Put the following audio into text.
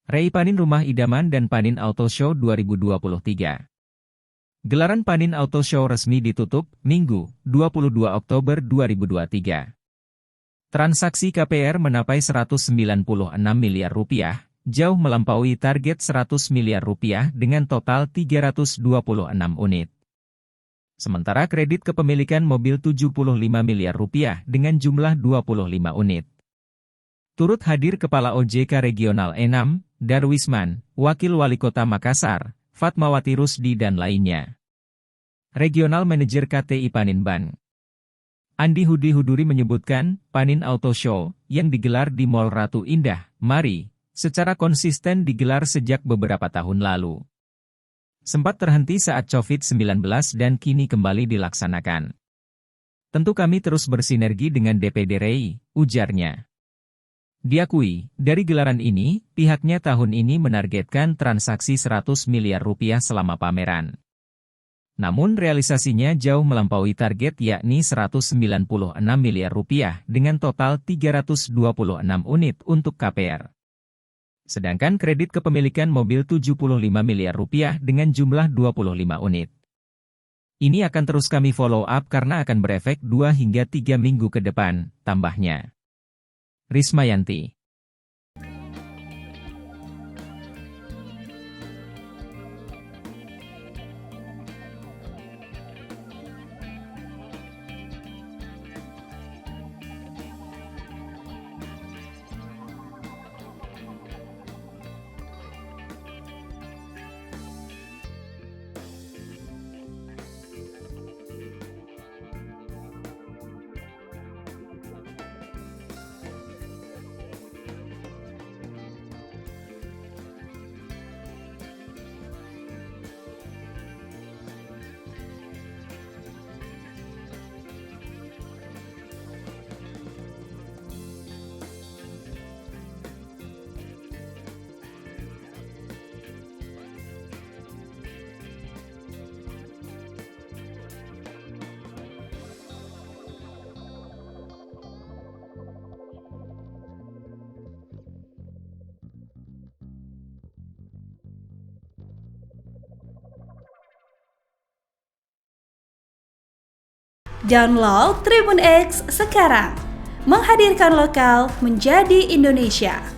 REI Panin Rumah Idaman dan Panin Auto Show 2023. Gelaran Panin Auto Show resmi ditutup, Minggu, 22 Oktober 2023. Transaksi KPR menapai 196 miliar rupiah, jauh melampaui target 100 miliar rupiah dengan total 326 unit. Sementara kredit kepemilikan mobil 75 miliar rupiah dengan jumlah 25 unit. Turut hadir Kepala OJK Regional 6, Darwisman, Wakil Wali Kota Makassar, Fatmawati Rusdi dan lainnya. Regional Manager KTI Panin Bank Andi Hudi Huduri menyebutkan, Panin Auto Show, yang digelar di Mall Ratu Indah, Mari, secara konsisten digelar sejak beberapa tahun lalu. Sempat terhenti saat COVID-19 dan kini kembali dilaksanakan. Tentu kami terus bersinergi dengan DPD REI, ujarnya. Diakui, dari gelaran ini, pihaknya tahun ini menargetkan transaksi 100 miliar rupiah selama pameran. Namun realisasinya jauh melampaui target yakni 196 miliar rupiah dengan total 326 unit untuk KPR. Sedangkan kredit kepemilikan mobil 75 miliar rupiah dengan jumlah 25 unit. Ini akan terus kami follow up karena akan berefek 2 hingga 3 minggu ke depan, tambahnya. Rismayanti. Download Tribun X sekarang, menghadirkan lokal menjadi Indonesia.